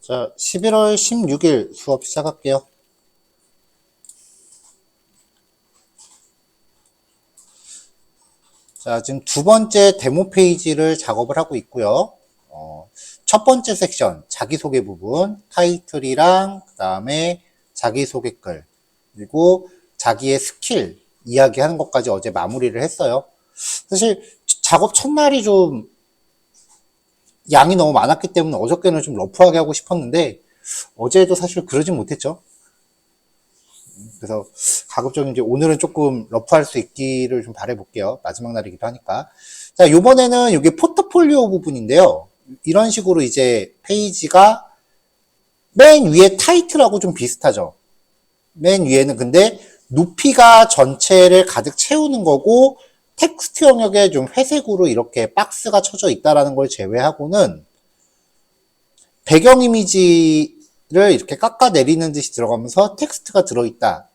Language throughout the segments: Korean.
자, 11월 16일 수업 시작할게요. 자, 지금 두 번째 데모 페이지를 작업을 하고 있고요. 첫 번째 섹션, 자기소개 부분, 타이틀이랑, 그 다음에 자기소개 글, 그리고 자기의 스킬 이야기하는 것까지 어제 마무리를 했어요. 사실 작업 첫날이 좀 양이 너무 많았기 때문에 어저께는 좀 러프하게 하고 싶었는데, 어제도 사실 그러진 못했죠. 그래서 가급적 이제 오늘은 조금 러프할 수 있기를 좀 바라볼게요. 마지막 날이기도 하니까. 자, 요번에는 이게 포트폴리오 부분인데요. 이런 식으로 이제 페이지가 맨 위에 타이틀하고 좀 비슷하죠. 맨 위에는 근데 높이가 전체를 가득 채우는 거고 텍스트 영역에 좀 회색으로 이렇게 박스가 쳐져 있다라는 걸 제외하고는 배경 이미지를 이렇게 깎아내리는 듯이 들어가면서 텍스트가 들어있다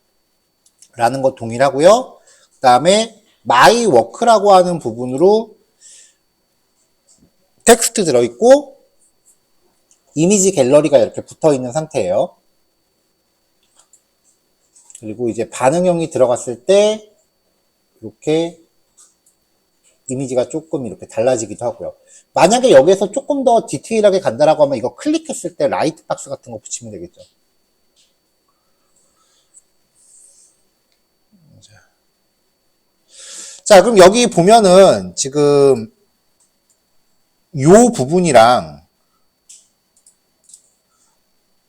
라는 것 동일하고요. 그 다음에 마이 워크라고 하는 부분으로 텍스트 들어있고 이미지 갤러리가 이렇게 붙어있는 상태예요. 그리고 이제 반응형이 들어갔을 때 이렇게 이미지가 조금 이렇게 달라지기도 하고요. 만약에 여기서 조금 더 디테일하게 간다라고 하면 이거 클릭했을 때 라이트 박스 같은 거 붙이면 되겠죠. 자, 그럼 여기 보면은 지금 요 부분이랑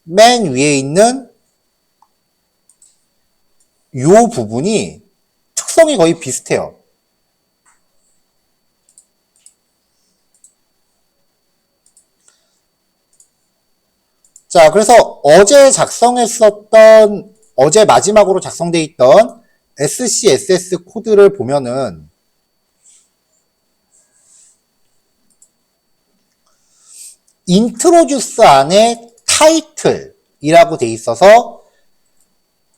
맨 위에 있는 요 부분이 특성이 거의 비슷해요. 자, 그래서 어제 마지막으로 작성돼 있던 SCSS 코드를 보면은 인트로듀스 안에 타이틀이라고 돼 있어서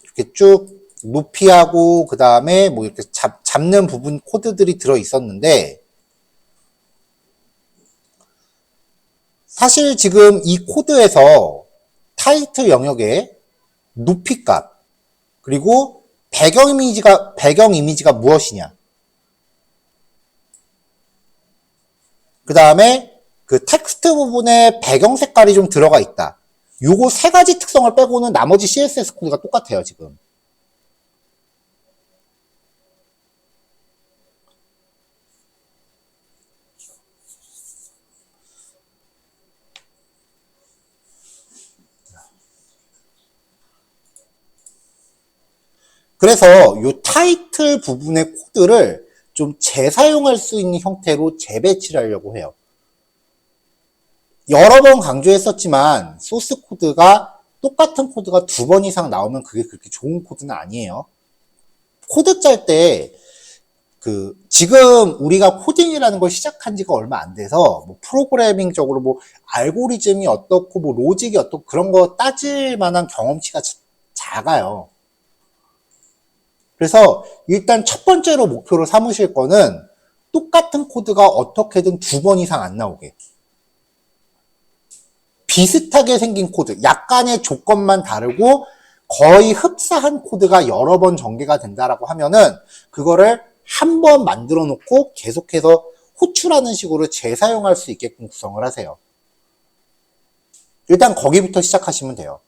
이렇게 쭉 높이하고 그 다음에 뭐 이렇게 잡는 부분 코드들이 들어 있었는데 사실 지금 이 코드에서 타이틀 영역에 높이 값 그리고 배경 이미지가 무엇이냐 그 다음에 그 텍스트 부분에 배경 색깔이 좀 들어가 있다. 요거 세 가지 특성을 빼고는 나머지 CSS 코드가 똑같아요, 지금. 그래서 요 타이틀 부분의 코드를 좀 재사용할 수 있는 형태로 재배치를 하려고 해요. 여러 번 강조했었지만 소스 코드가 똑같은 코드가 두 번 이상 나오면 그게 그렇게 좋은 코드는 아니에요. 코드 짤 때 지금 우리가 코딩이라는 걸 시작한 지가 얼마 안 돼서 뭐 프로그래밍적으로 뭐 알고리즘이 어떻고 뭐 로직이 어떻고 그런 거 따질 만한 경험치가 작아요. 그래서 일단 첫 번째로 목표로 삼으실 거는 똑같은 코드가 어떻게든 두 번 이상 안 나오게. 비슷하게 생긴 코드, 약간의 조건만 다르고 거의 흡사한 코드가 여러 번 전개가 된다라고 하면은 그거를 한 번 만들어 놓고 계속해서 호출하는 식으로 재사용할 수 있게끔 구성을 하세요. 일단 거기부터 시작하시면 돼요.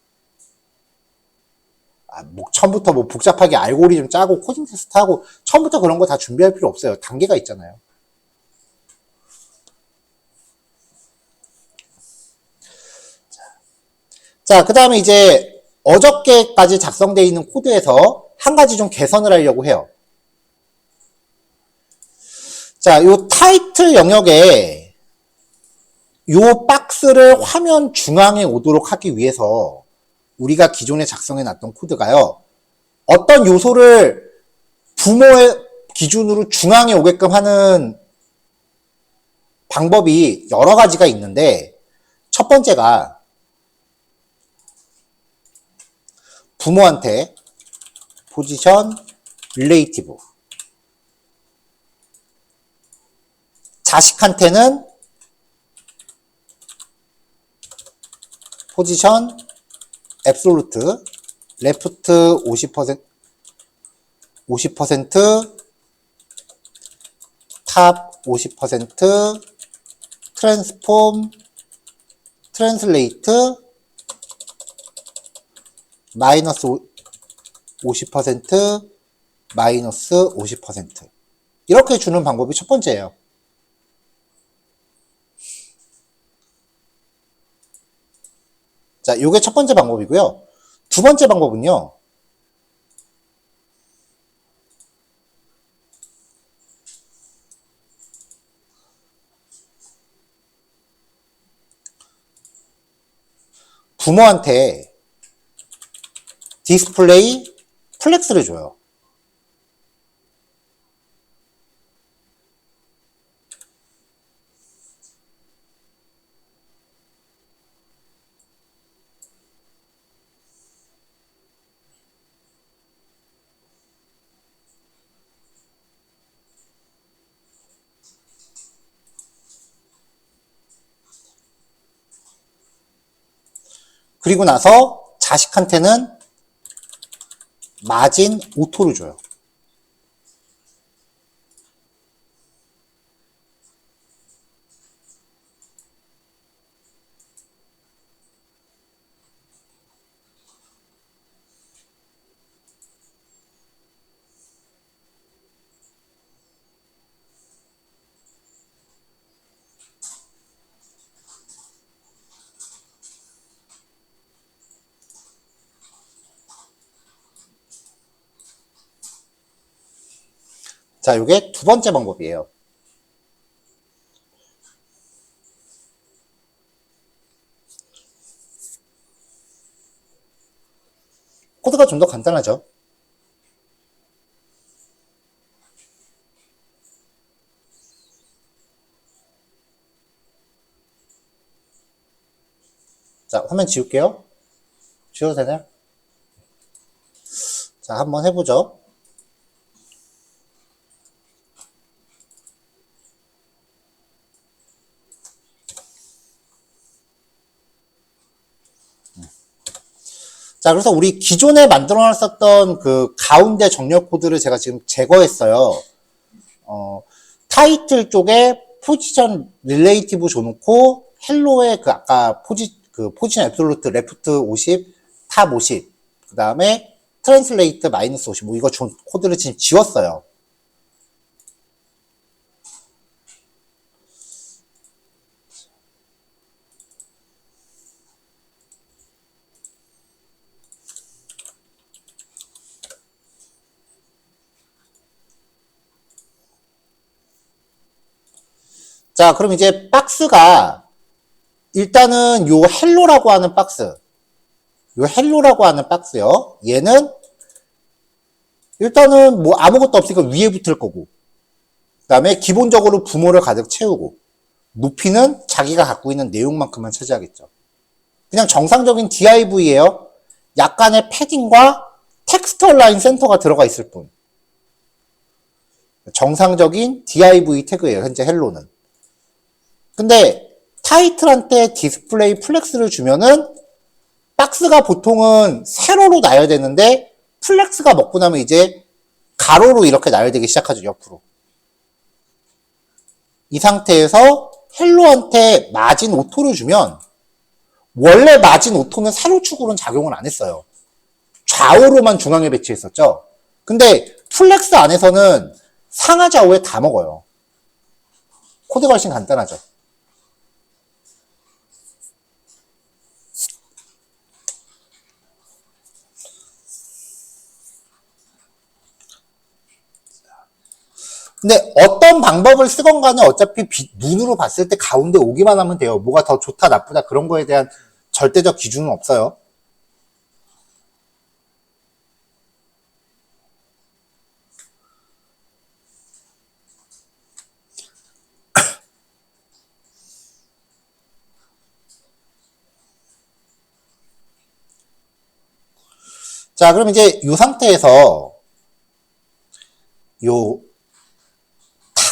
뭐 처음부터 뭐 복잡하게 알고리즘 짜고 코딩 테스트 하고 처음부터 그런 거 다 준비할 필요 없어요. 단계가 있잖아요. 자, 그 다음에 이제 어저께까지 작성되어 있는 코드에서 한 가지 좀 개선을 하려고 해요. 자, 요 타이틀 영역에 요 박스를 화면 중앙에 오도록 하기 위해서 우리가 기존에 작성해 놨던 코드가요. 어떤 요소를 부모의 기준으로 중앙에 오게끔 하는 방법이 여러 가지가 있는데 첫 번째가 부모한테 포지션 릴레이티브 자식한테는 포지션 앱솔루트, 레프트 50%, 탑 50%, 트랜스폼, 트랜슬레이트, 마이너스 50%, 마이너스 50%. 이렇게 주는 방법이 첫 번째예요. 자, 요게 첫 번째 방법이고요. 두 번째 방법은요. 부모한테 디스플레이 플렉스를 줘요. 그리고 나서 자식한테는 마진 오토를 줘요. 자, 요게 두 번째 방법이에요. 코드가 좀 더 간단하죠. 자, 화면 지울게요. 지워도 되나요? 자, 한번 해보죠. 자, 그래서 우리 기존에 만들어 놨었던 그 가운데 정렬 코드를 제가 지금 제거했어요. 타이틀 쪽에 포지션 릴레이티브 줘놓고, 헬로에 그 아까 포지션 앱솔루트, 레프트 50, 탑 50, 그 다음에 트랜슬레이트 마이너스 50, 뭐 이거 코드를 지금 지웠어요. 자, 그럼 이제 박스가, 일단은 요 헬로라고 하는 박스, 요 헬로라고 하는 박스요. 얘는 일단은 뭐 아무것도 없으니까 위에 붙을 거고, 그 다음에 기본적으로 부모를 가득 채우고, 높이는 자기가 갖고 있는 내용만큼만 차지하겠죠. 그냥 정상적인 DIV예요. 약간의 패딩과 텍스트 얼라인 센터가 들어가 있을 뿐. 정상적인 div 태그예요, 현재 헬로는. 근데 타이틀한테 디스플레이 플렉스를 주면은 박스가 보통은 세로로 나열야 되는데 플렉스가 먹고 나면 이제 가로로 이렇게 나열되기 시작하죠, 옆으로. 이 상태에서 헬로한테 마진 오토를 주면, 원래 마진 오토는 세로축으로는 작용을 안 했어요. 좌우로만 중앙에 배치했었죠. 근데 플렉스 안에서는 상하 좌우에 다 먹어요. 코드가 훨씬 간단하죠. 근데 어떤 방법을 쓰건 간에 어차피 눈으로 봤을 때 가운데 오기만 하면 돼요. 뭐가 더 좋다 나쁘다 그런 거에 대한 절대적 기준은 없어요. 자, 그럼 이제 이 상태에서 요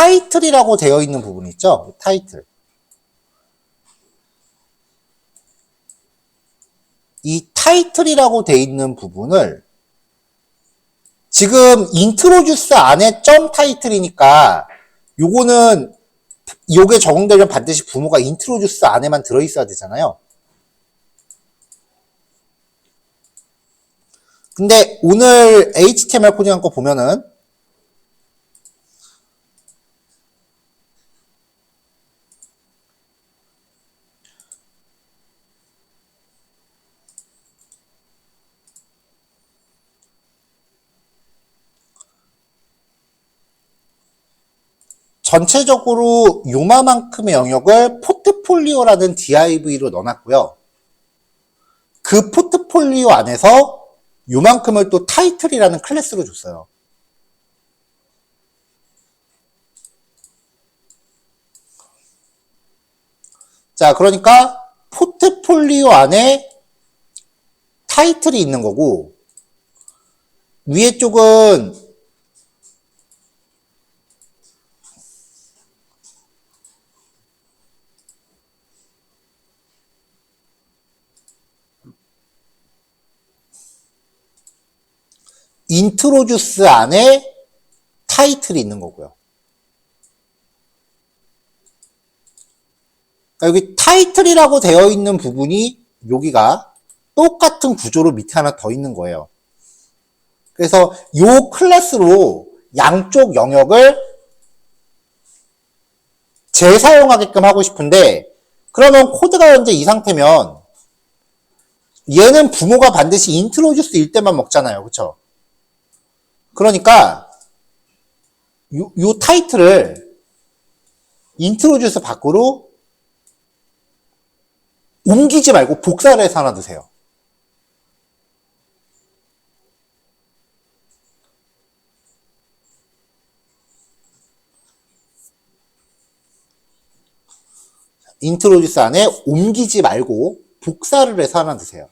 타이틀이라고 되어 있는 부분 있죠? 타이틀. 이 타이틀이라고 돼 있는 부분을 지금 인트로듀스 안에 점 타이틀이니까 요거는 요게 적용되려면 반드시 부모가 인트로듀스 안에만 들어있어야 되잖아요. 근데 오늘 HTML 코딩한 거 보면은 전체적으로 요만큼의 영역을 포트폴리오라는 div로 넣어놨고요. 그 포트폴리오 안에서 요만큼을 또 타이틀이라는 클래스로 줬어요. 자, 그러니까 포트폴리오 안에 타이틀이 있는 거고 위에 쪽은 인트로듀스 안에 타이틀이 있는 거고요. 그러니까 여기 타이틀이라고 되어 있는 부분이 여기가 똑같은 구조로 밑에 하나 더 있는 거예요. 그래서 요 클래스로 양쪽 영역을 재사용하게끔 하고 싶은데 그러면 코드가 현재 이 상태면 얘는 부모가 반드시 인트로듀스일 때만 먹잖아요. 그쵸? 그러니까 요 타이틀을 인트로듀스 밖으로 옮기지 말고 복사를 해서 하나 두세요. 인트로듀스 안에 옮기지 말고 복사를 해서 하나 두세요.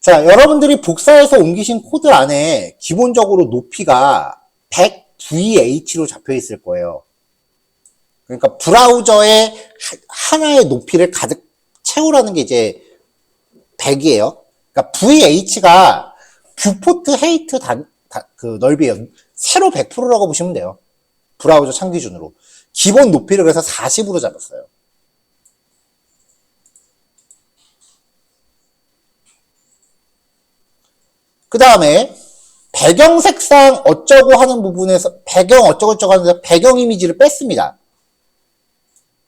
자, 여러분들이 복사해서 옮기신 코드 안에 기본적으로 높이가 100VH로 잡혀 있을 거예요. 그러니까 브라우저에 하나의 높이를 가득 채우라는 게 이제 100이에요. 그러니까 VH가 뷰포트 헤이트 그 넓이에요. 세로 100%라고 보시면 돼요. 브라우저 창 기준으로. 기본 높이를 그래서 40으로 잡았어요. 그 다음에 배경 색상 어쩌고 하는 부분에서 배경 어쩌고 저쩌고 하는데 배경 이미지를 뺐습니다.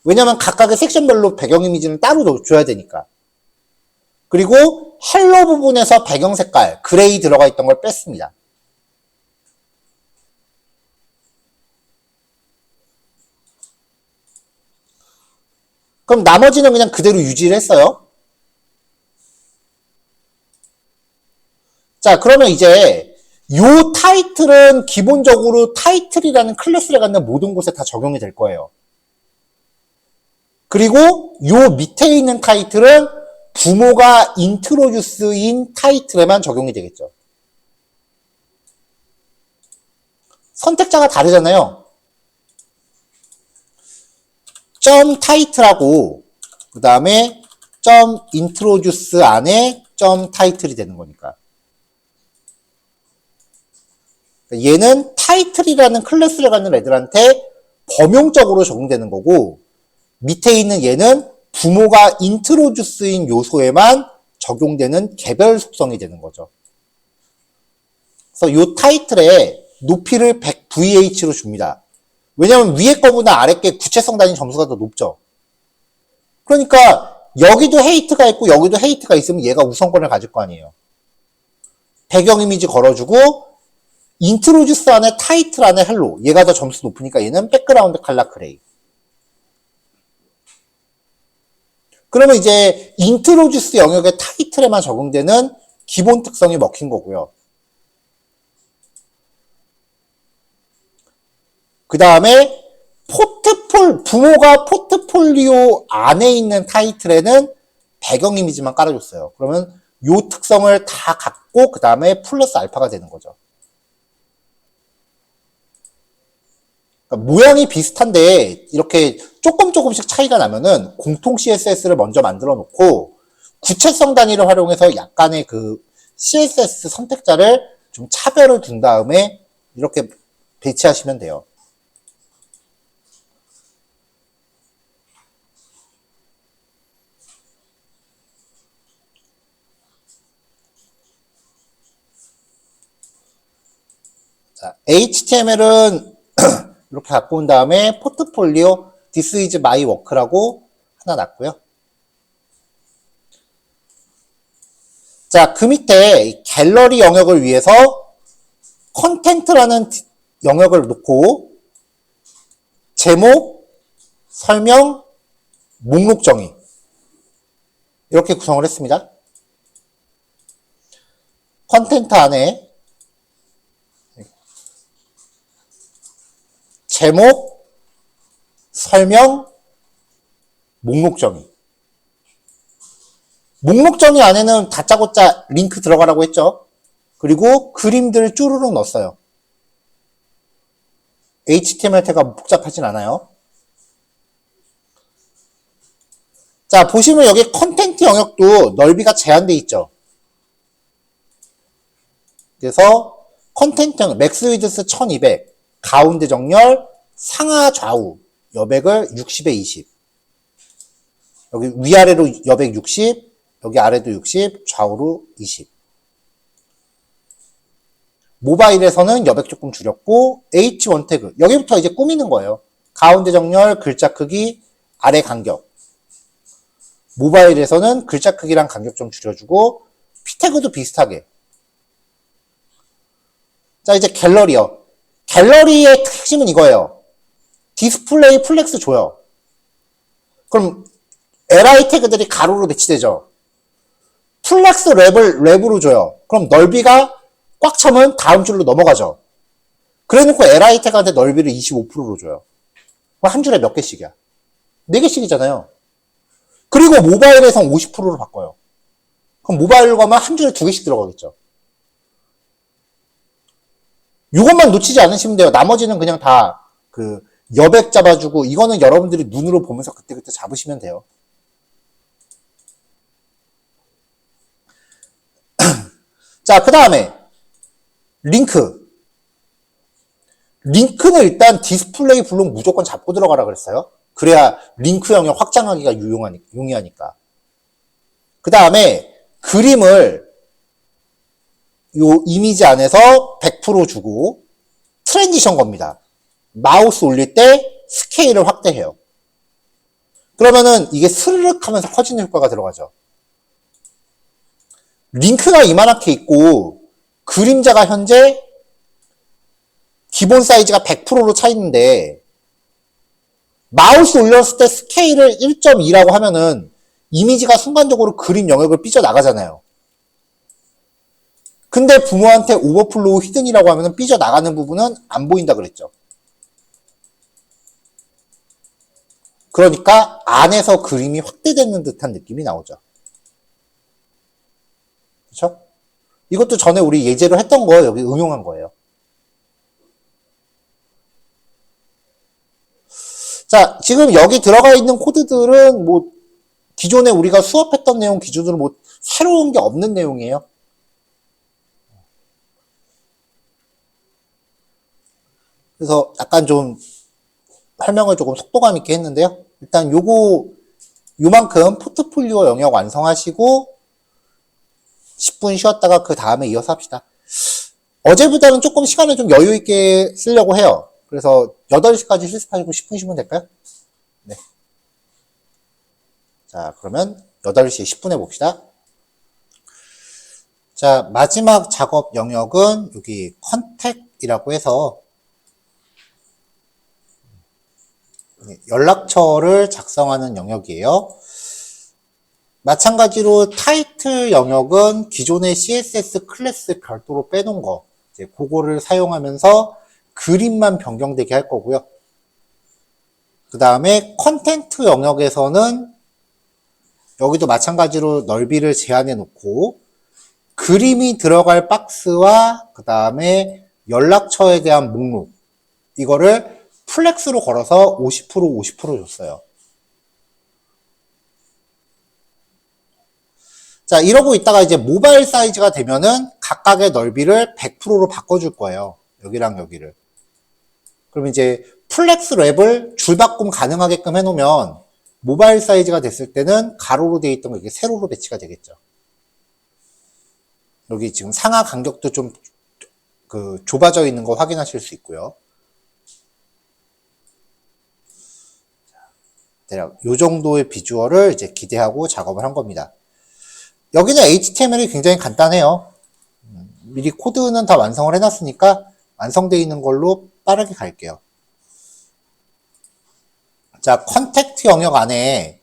왜냐면 각각의 섹션별로 배경 이미지는 따로 줘야 되니까. 그리고 헬로 부분에서 배경 색깔 그레이 들어가 있던 걸 뺐습니다. 그럼 나머지는 그냥 그대로 유지를 했어요. 자, 그러면 이제 요 타이틀은 기본적으로 타이틀이라는 클래스를 갖는 모든 곳에 다 적용이 될 거예요. 그리고 요 밑에 있는 타이틀은 부모가 인트로듀스인 타이틀에만 적용이 되겠죠. 선택자가 다르잖아요. 점 타이틀하고 그 다음에 점 인트로듀스 안에 점 타이틀이 되는 거니까. 얘는 타이틀이라는 클래스를 갖는 애들한테 범용적으로 적용되는 거고 밑에 있는 얘는 부모가 인트로듀스인 요소에만 적용되는 개별 속성이 되는 거죠. 그래서 이 타이틀에 높이를 100VH로 줍니다. 왜냐면 위에 거보다 아래 게 구체성 단위 점수가 더 높죠. 그러니까 여기도 헤이트가 있고 여기도 헤이트가 있으면 얘가 우선권을 가질 거 아니에요. 배경 이미지 걸어주고 인트로듀스 안에 타이틀 안에 헬로 얘가 더 점수 높으니까 얘는 백그라운드 칼라 그레이. 그러면 이제 인트로듀스 영역의 타이틀에만 적용되는 기본 특성이 먹힌 거고요. 그 다음에 부모가 포트폴리오 안에 있는 타이틀에는 배경 이미지만 깔아줬어요. 그러면 요 특성을 다 갖고 그 다음에 플러스 알파가 되는 거죠. 그러니까 모양이 비슷한데 이렇게 조금씩 차이가 나면은 공통 CSS를 먼저 만들어 놓고 구체성 단위를 활용해서 약간의 그 CSS 선택자를 좀 차별을 둔 다음에 이렇게 배치하시면 돼요. 자, HTML은 이렇게 갖고 온 다음에 포트폴리오 This is my work라고 하나 놨고요. 자, 그 밑에 갤러리 영역을 위해서 컨텐트라는 영역을 놓고 제목, 설명, 목록 정의 이렇게 구성을 했습니다. 컨텐트 안에 제목, 설명, 목록 정의. 목록 정의 안에는 다짜고짜 링크 들어가라고 했죠. 그리고 그림들 쭈루룩 넣었어요. HTML 태그가 복잡하진 않아요. 자, 보시면 여기 컨텐트 영역도 넓이가 제한되어 있죠. 그래서 컨텐트 영역, 맥스 위드스 1200, 가운데 정렬, 상하 좌우 여백을 60에 20. 여기 위아래로 여백 60, 여기 아래도 60, 좌우로 20. 모바일에서는 여백 조금 줄였고 H1 태그 여기부터 이제 꾸미는 거예요. 가운데 정렬, 글자 크기, 아래 간격. 모바일에서는 글자 크기랑 간격 좀 줄여주고 P 태그도 비슷하게. 자, 이제 갤러리요. 갤러리의 핵심은 이거예요. 디스플레이 플렉스 줘요. 그럼 li 태그들이 가로로 배치되죠. 플렉스 랩으로 줘요. 그럼 넓이가 꽉 차면 다음 줄로 넘어가죠. 그래 놓고 li 태그한테 넓이를 25%로 줘요. 그럼 한 줄에 몇 개씩이야? 4개씩이잖아요. 그리고 모바일에선 50%로 바꿔요. 그럼 모바일로 가면 한 줄에 2개씩 들어가겠죠. 이것만 놓치지 않으시면 돼요. 나머지는 그냥 다 그 여백 잡아주고 이거는 여러분들이 눈으로 보면서 그때그때 잡으시면 돼요. 자, 그 다음에 링크. 링크는 일단 디스플레이 블록 무조건 잡고 들어가라 그랬어요. 그래야 링크 영역 확장하기가 용이하니까. 그 다음에 그림을 요 이미지 안에서 100% 주고 트랜지션 겁니다. 마우스 올릴 때 스케일을 확대해요. 그러면은 이게 스르륵 하면서 커지는 효과가 들어가죠. 링크가 이만하게 있고 그림자가 현재 기본 사이즈가 100%로 차 있는데 마우스 올렸을 때 스케일을 1.2라고 하면은 이미지가 순간적으로 그림 영역을 삐져나가잖아요. 근데 부모한테 오버플로우 히든이라고 하면은 삐져나가는 부분은 안 보인다 그랬죠. 그러니까 안에서 그림이 확대되는 듯한 느낌이 나오죠. 그렇죠? 이것도 전에 우리 예제로 했던 거 여기 응용한 거예요. 자, 지금 여기 들어가 있는 코드들은 뭐 기존에 우리가 수업했던 내용 기준으로 뭐 새로운 게 없는 내용이에요. 그래서 약간 좀 설명을 조금 속도감 있게 했는데요. 일단 요만큼 포트폴리오 영역 완성하시고 10분 쉬었다가 그 다음에 이어서 합시다. 어제보다는 조금 시간을 좀 여유 있게 쓰려고 해요. 그래서 8시까지 실습하시고 10분 쉬면 될까요? 네. 자, 그러면 8시 10분에 봅시다. 자, 마지막 작업 영역은 여기 컨택이라고 해서 연락처를 작성하는 영역이에요. 마찬가지로 타이틀 영역은 기존의 CSS 클래스 별도로 빼놓은 거, 이제 그거를 사용하면서 그림만 변경되게 할 거고요. 그 다음에 컨텐트 영역에서는 여기도 마찬가지로 넓이를 제한해 놓고 그림이 들어갈 박스와 그 다음에 연락처에 대한 목록 이거를 플렉스로 걸어서 50% 50% 줬어요. 자, 이러고 있다가 이제 모바일 사이즈가 되면은 각각의 넓이를 100%로 바꿔줄 거예요. 여기랑 여기를. 그럼 이제 플렉스 랩을 줄바꿈 가능하게끔 해놓으면 모바일 사이즈가 됐을 때는 가로로 되어 있던 거 이게 세로로 배치가 되겠죠. 여기 지금 상하 간격도 좀 좁아져 있는 거 확인하실 수 있고요. 대략 이 정도의 비주얼을 이제 기대하고 작업을 한 겁니다. 여기는 HTML이 굉장히 간단해요. 미리 코드는 다 완성을 해놨으니까 완성되어 있는 걸로 빠르게 갈게요. 자, 컨택트 영역 안에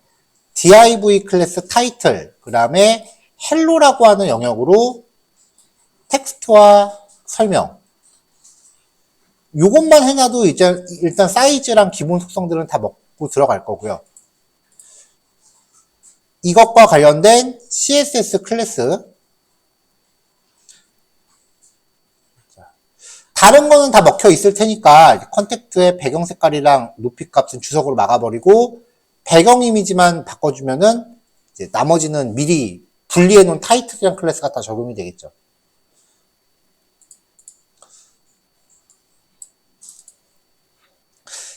div 클래스 타이틀, 그 다음에 헬로라고 하는 영역으로 텍스트와 설명. 요것만 해놔도 이제 일단 사이즈랑 기본 속성들은 다 먹고 들어갈 거고요. 이것과 관련된 CSS 클래스. 다른 거는 다 먹혀 있을 테니까 컨택트의 배경 색깔이랑 높이 값은 주석으로 막아버리고 배경 이미지만 바꿔주면은 이제 나머지는 미리 분리해 놓은 타이틀이랑 클래스가 다 적용이 되겠죠.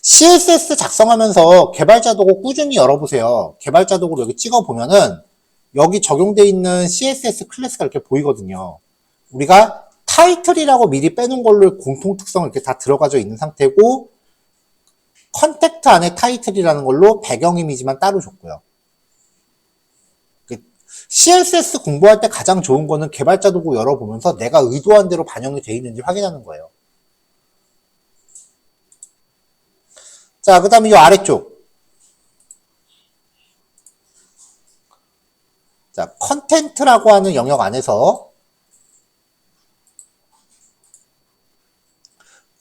CSS 작성하면서 개발자 도구 꾸준히 열어보세요. 개발자 도구를 여기 찍어보면은 여기 적용되어 있는 CSS 클래스가 이렇게 보이거든요. 우리가 타이틀이라고 미리 빼놓은 걸로 공통 특성을 이렇게 다 들어가져 있는 상태고 컨택트 안에 타이틀이라는 걸로 배경 이미지만 따로 줬고요. CSS 공부할 때 가장 좋은 거는 개발자 도구 열어보면서 내가 의도한 대로 반영이 되어 있는지 확인하는 거예요. 자, 그 다음에 이 아래쪽. 자, 컨텐트라고 하는 영역 안에서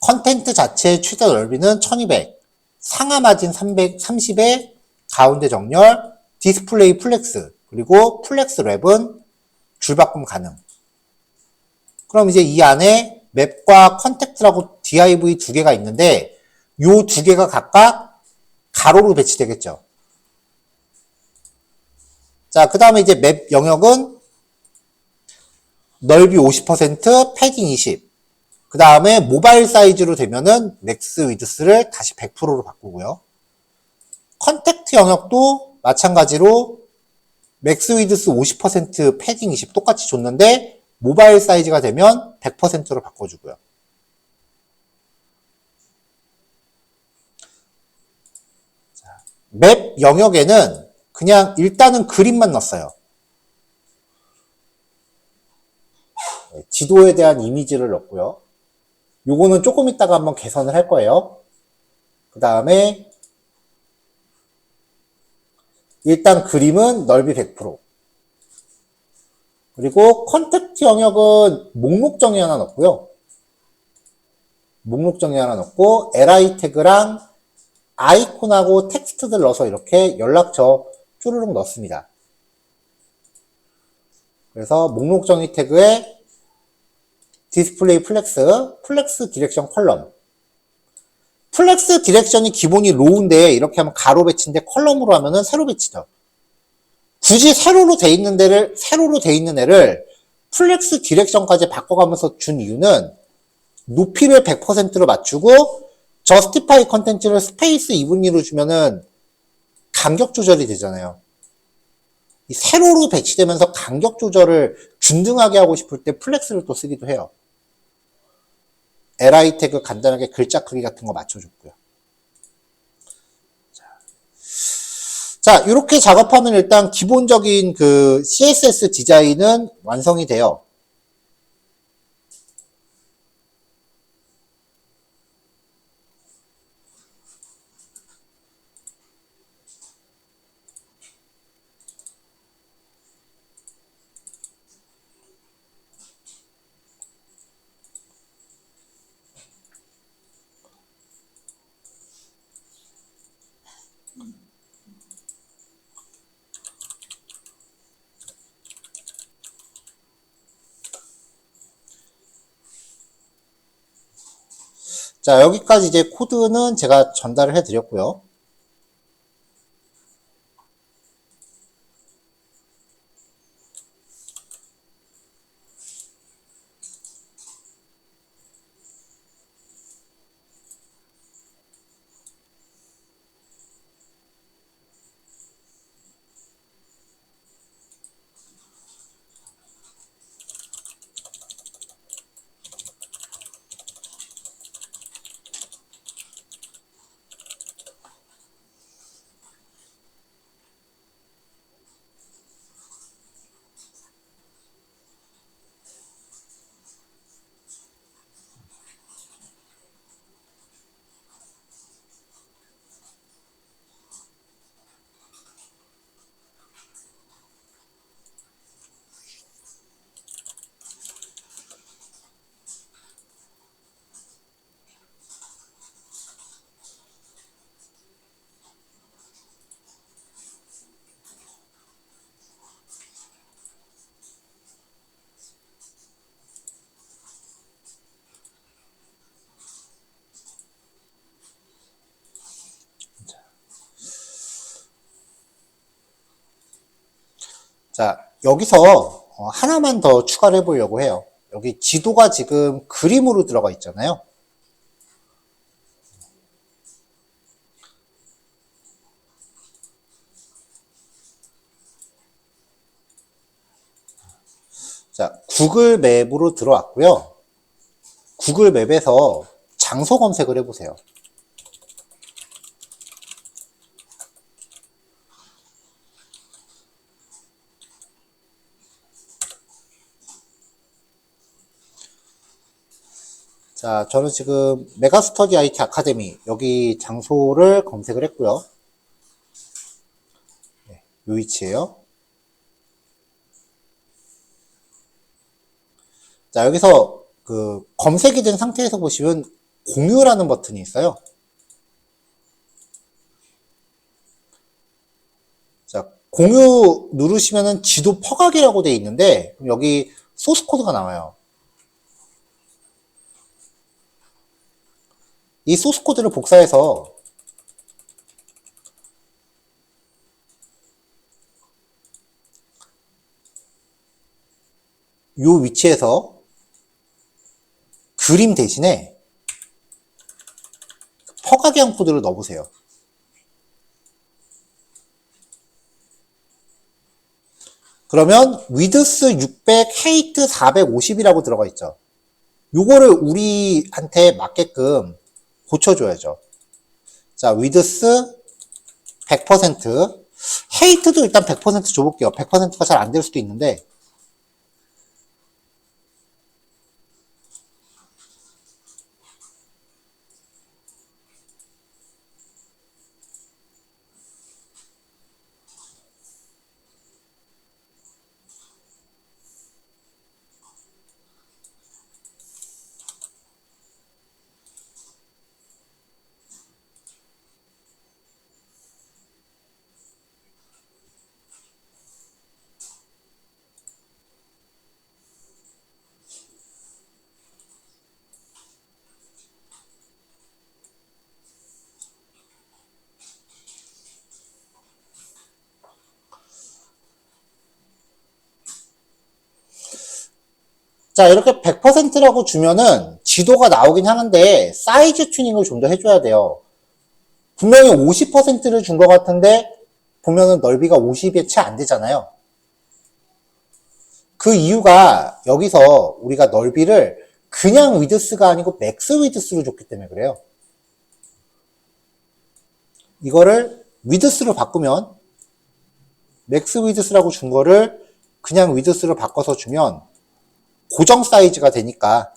컨텐트 자체의 최대 넓이는 1200, 상하 마진 330에 가운데 정렬, 디스플레이 플렉스, 그리고 플렉스 랩은 줄바꿈 가능. 그럼 이제 이 안에 맵과 컨택트라고 div 두 개가 있는데 요 두 개가 각각 가로로 배치되겠죠. 자, 그 다음에 이제 맵 영역은 넓이 50%, 패딩 20. 그 다음에 모바일 사이즈로 되면은 맥스 위드스를 다시 100%로 바꾸고요. 컨택트 영역도 마찬가지로 맥스 위드스 50%, 패딩 20 똑같이 줬는데 모바일 사이즈가 되면 100%로 바꿔주고요. 맵 영역에는 그냥 일단은 그림만 넣었어요. 지도에 대한 이미지를 넣고요. 요거는 조금 있다가 한번 개선을 할 거예요. 그 다음에 일단 그림은 넓이 100%. 그리고 컨택트 영역은 목록 정의 하나 넣고요. 목록 정의 하나 넣고 li 태그랑 아이콘하고 텍스트들 넣어서 이렇게 연락처 쭈르륵 넣습니다. 그래서 목록 정의 태그에 디스플레이 플렉스, 플렉스 디렉션 컬럼. 플렉스 디렉션이 기본이 로우인데 이렇게 하면 가로 배치인데 컬럼으로 하면은 세로 배치죠. 굳이 세로로 돼 있는 애를 플렉스 디렉션까지 바꿔가면서 준 이유는 높이를 100%로 맞추고 저스티파이 컨텐츠를 스페이스 이분리로 주면은 간격 조절이 되잖아요. 이 세로로 배치되면서 간격 조절을 균등하게 하고 싶을 때 플렉스를 또 쓰기도 해요. li 태그 간단하게 글자 크기 같은 거 맞춰줬고요. 자, 이렇게 작업하면 일단 기본적인 그 CSS 디자인은 완성이 돼요. 자, 여기까지 이제 코드는 제가 전달을 해 드렸고요. 자, 여기서 하나만 더 추가를 해보려고 해요. 여기 지도가 지금 그림으로 들어가 있잖아요. 자, 구글 맵으로 들어왔고요. 구글 맵에서 장소 검색을 해보세요. 자, 저는 지금 메가스터디 IT 아카데미 여기 장소를 검색을 했고요. 네, 요 위치에요. 자, 여기서 그 검색이 된 상태에서 보시면 공유라는 버튼이 있어요. 자, 공유 누르시면은 지도 퍼가기라고 되어 있는데 여기 소스 코드가 나와요. 이 소스 코드를 복사해서 이 위치에서 그림 대신에 퍼가기한 코드를 넣어보세요. 그러면 위드스 600, 헤이트 450이라고 들어가 있죠. 요거를 우리한테 맞게끔 고쳐줘야죠. 자, 위드스 100%, 헤이트도 일단 100% 줘볼게요. 100%가 잘 안 될 수도 있는데, 자, 이렇게 100%라고 주면은 지도가 나오긴 하는데, 사이즈 튜닝을 좀 더 해줘야 돼요. 분명히 50%를 준 것 같은데, 보면은 넓이가 50에 채 안 되잖아요. 그 이유가 여기서 우리가 넓이를 그냥 위드스가 아니고 맥스 위드스로 줬기 때문에 그래요. 이거를 위드스로 바꾸면 맥스 위드스라고 준 거를 그냥 위드스로 바꿔서 주면 고정 사이즈가 되니까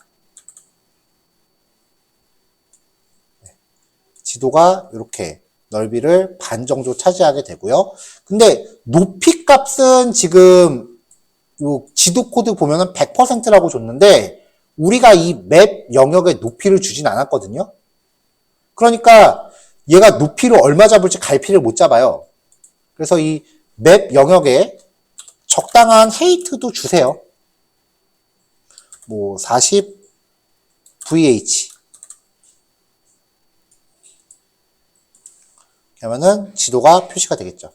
지도가 이렇게 넓이를 반 정도 차지하게 되고요. 근데 높이 값은 지금 요 지도 코드 보면은 100%라고 줬는데 우리가 이 맵 영역에 높이를 주진 않았거든요. 그러니까 얘가 높이를 얼마 잡을지 갈피를 못 잡아요. 그래서 이 맵 영역에 적당한 헤이트도 주세요. 뭐 40 VH 그러면은 지도가 표시가 되겠죠.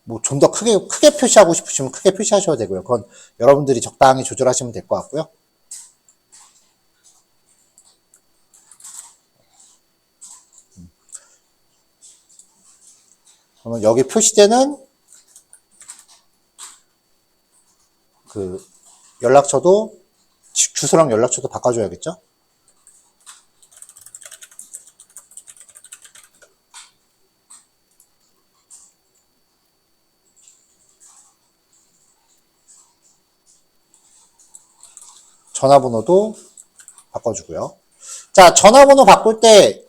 뭐 좀 더 크게 표시하고 싶으시면 크게 표시하셔도 되고요. 그건 여러분들이 적당히 조절하시면 될 것 같고요. 그러면 여기 표시되는 그 연락처도 주소랑 연락처도 바꿔줘야겠죠? 전화번호도 바꿔주고요. 자, 전화번호 바꿀 때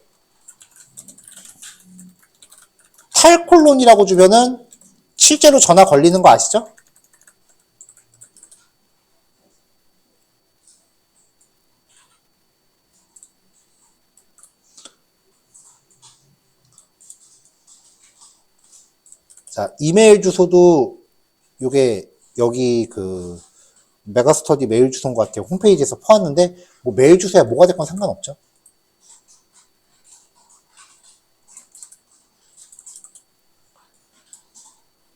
탈콜론이라고 주면은 실제로 전화 걸리는 거 아시죠? 자, 이메일 주소도 요게 여기 그 메가스터디 메일 주소인 것 같아요. 홈페이지에서 퍼왔는데 뭐 메일 주소야 뭐가 됐건 상관없죠.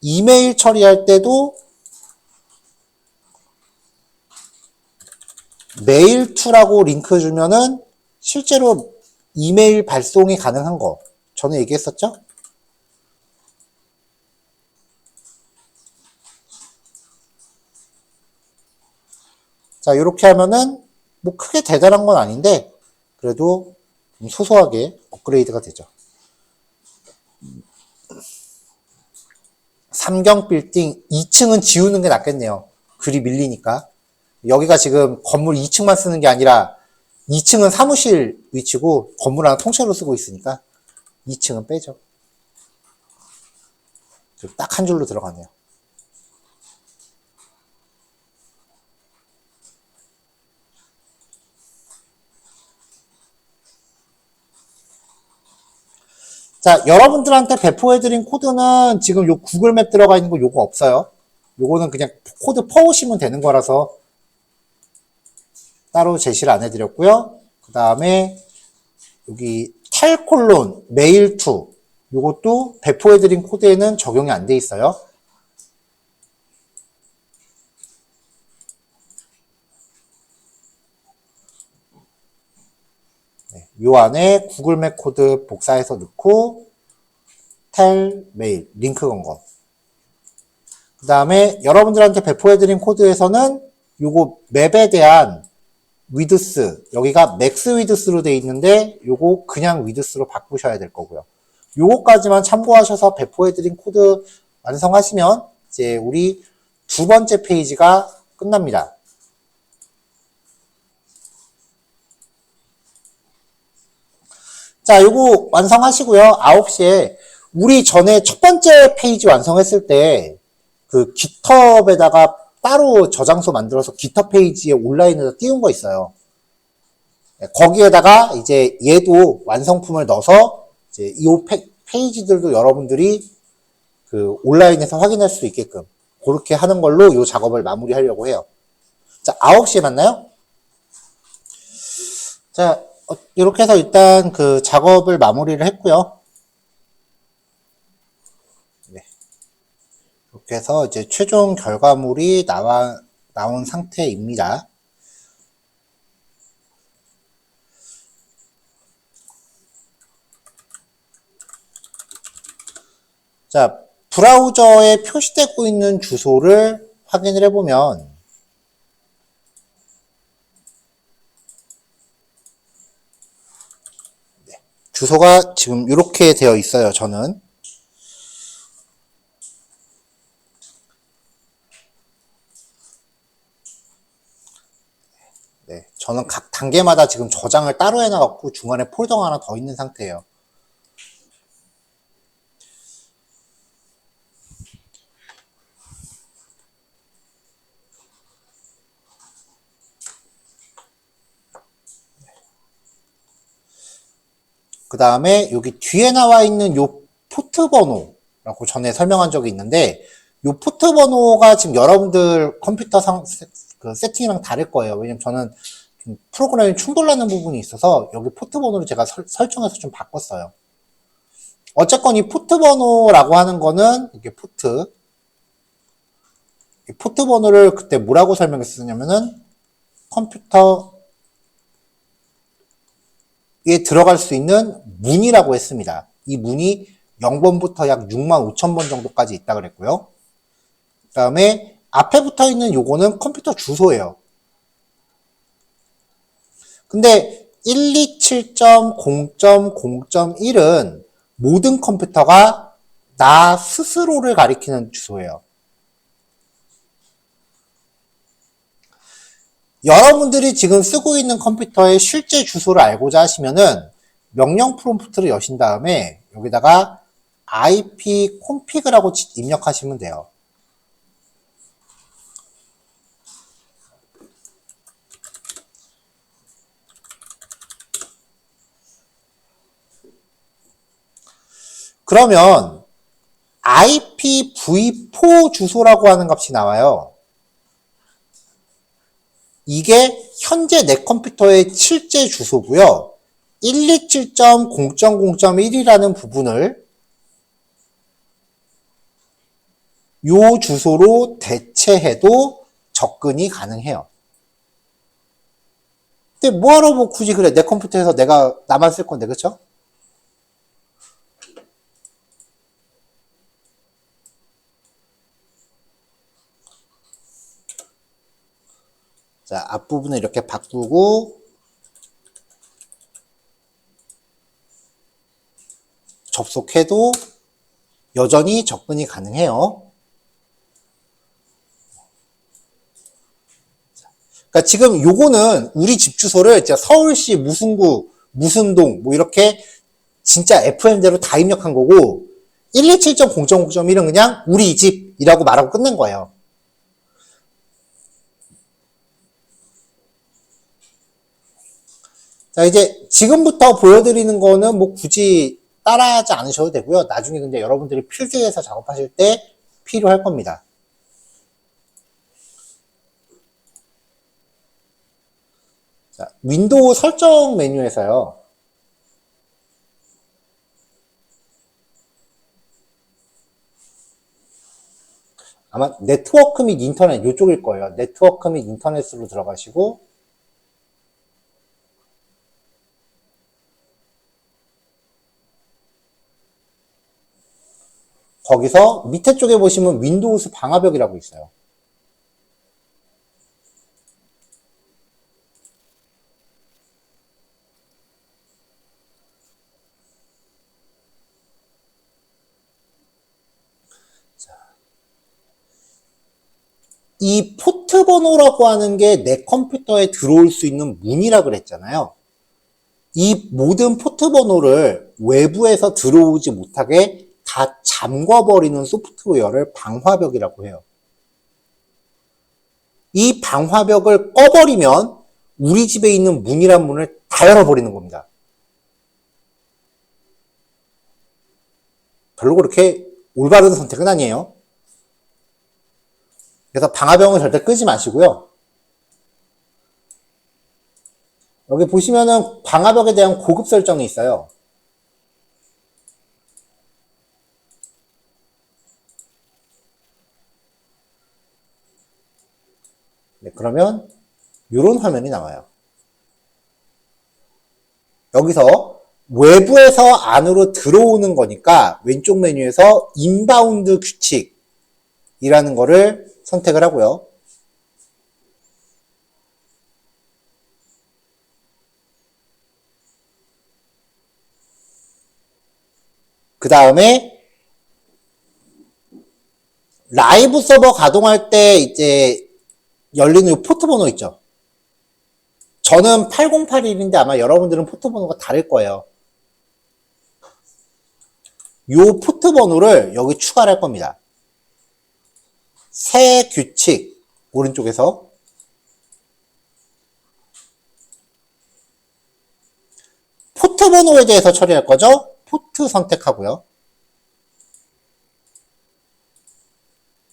이메일 처리할 때도 메일 투라고 링크 주면은 실제로 이메일 발송이 가능한 거 전에 얘기했었죠? 자, 이렇게 하면은 뭐 크게 대단한 건 아닌데 그래도 소소하게 업그레이드가 되죠. 삼경 빌딩 2층은 지우는 게 낫겠네요. 글이 밀리니까. 여기가 지금 건물 2층만 쓰는 게 아니라 2층은 사무실 위치고 건물 하나 통째로 쓰고 있으니까 2층은 빼죠. 딱 한 줄로 들어가네요. 자, 여러분들한테 배포해드린 코드는 지금 요 구글맵 들어가 있는 거 요거 없어요. 요거는 그냥 코드 퍼오시면 되는 거라서 따로 제시를 안 해드렸고요. 그 다음에 여기 탈콜론 메일2 요것도 배포해드린 코드에는 적용이 안 돼 있어요. 네, 요 안에 구글맵 코드 복사해서 넣고 탈 메일 링크 건 거. 그 다음에 여러분들한테 배포해드린 코드에서는 요거 맵에 대한 위드스 여기가 맥스 위드스로 돼 있는데 요거 그냥 위드스로 바꾸셔야 될 거고요. 요거까지만 참고하셔서 배포해드린 코드 완성하시면 이제 우리 두 번째 페이지가 끝납니다. 자, 요거 완성하시고요. 9시에 우리 전에 첫 번째 페이지 완성했을 때 그 깃허브에다가 따로 저장소 만들어서 깃허브 페이지에 온라인에서 띄운 거 있어요. 거기에다가 이제 얘도 완성품을 넣어서 이제 이 페이지들도 여러분들이 그 온라인에서 확인할 수 있게끔 그렇게 하는 걸로 이 작업을 마무리하려고 해요. 자, 9시에 만나요? 자, 이렇게 해서 일단 그 작업을 마무리를 했고요. 네. 이렇게 해서 이제 최종 결과물이 나온 상태입니다. 자, 브라우저에 표시되고 있는 주소를 확인을 해보면 네, 주소가 지금 이렇게 되어 있어요. 저는 네, 저는 각 단계마다 지금 저장을 따로 해놔갖고 중간에 폴더가 하나 더 있는 상태예요. 그 다음에 여기 뒤에 나와 있는 요 포트 번호라고 전에 설명한 적이 있는데 요 포트 번호가 지금 여러분들 컴퓨터 그 세팅이랑 다를 거예요. 왜냐면 저는 프로그램이 충돌나는 부분이 있어서 여기 포트 번호를 제가 설정해서 좀 바꿨어요. 어쨌건 이 포트 번호라고 하는 거는 이게 포트 번호를 그때 뭐라고 설명했었냐면은 컴퓨터에 들어갈 수 있는 문이라고 했습니다. 이 문이 0번부터 약 65,000번 정도까지 있다 그랬고요. 그 다음에 앞에 붙어 있는 요거는 컴퓨터 주소예요. 근데 127.0.0.1은 모든 컴퓨터가 나 스스로를 가리키는 주소예요. 여러분들이 지금 쓰고 있는 컴퓨터의 실제 주소를 알고자 하시면은 명령 프롬프트를 여신 다음에 여기다가 ipconfig라고 입력하시면 돼요. 그러면 IPv4 주소라고 하는 값이 나와요. 이게 현재 내 컴퓨터의 실제 주소고요. 127.0.0.1이라는 부분을 요 주소로 대체해도 접근이 가능해요. 근데 뭐하러 뭐 굳이 그래? 내 컴퓨터에서 나만 쓸 건데, 그쵸? 자, 앞부분을 이렇게 바꾸고 접속해도 여전히 접근이 가능해요. 그러니까 지금 요거는 우리 집 주소를 서울시 무슨 구, 무슨 동, 뭐 이렇게 진짜 FM대로 다 입력한 거고 127.0.0.1은 그냥 우리 집이라고 말하고 끝낸 거예요. 자, 이제 지금부터 보여드리는 거는 뭐 굳이 따라하지 않으셔도 되고요. 나중에 근데 여러분들이 필드에서 작업하실 때 필요할 겁니다. 자, 윈도우 설정 메뉴에서요. 아마 네트워크 및 인터넷 이쪽일 거예요. 네트워크 및 인터넷으로 들어가시고 거기서 밑에 쪽에 보시면 윈도우스 방화벽이라고 있어요. 이 포트 번호라고 하는 게 내 컴퓨터에 들어올 수 있는 문이라 그랬잖아요. 이 모든 포트 번호를 외부에서 들어오지 못하게 다 잠궈버리는 소프트웨어를 방화벽이라고 해요. 이 방화벽을 꺼버리면 우리 집에 있는 문이란 문을 다 열어버리는 겁니다. 별로 그렇게 올바른 선택은 아니에요. 그래서 방화벽은 절대 끄지 마시고요. 여기 보시면은 방화벽에 대한 고급 설정이 있어요. 네, 그러면 이런 화면이 나와요. 여기서 외부에서 안으로 들어오는 거니까 왼쪽 메뉴에서 인바운드 규칙이라는 거를 선택을 하고요. 그 다음에 라이브 서버 가동할 때 이제 열리는 이 포트 번호 있죠. 저는 8081인데 아마 여러분들은 포트 번호가 다를 거예요. 이 포트 번호를 여기 추가를 할 겁니다. 새 규칙 오른쪽에서 포트 번호에 대해서 처리할 거죠. 포트 선택하고요.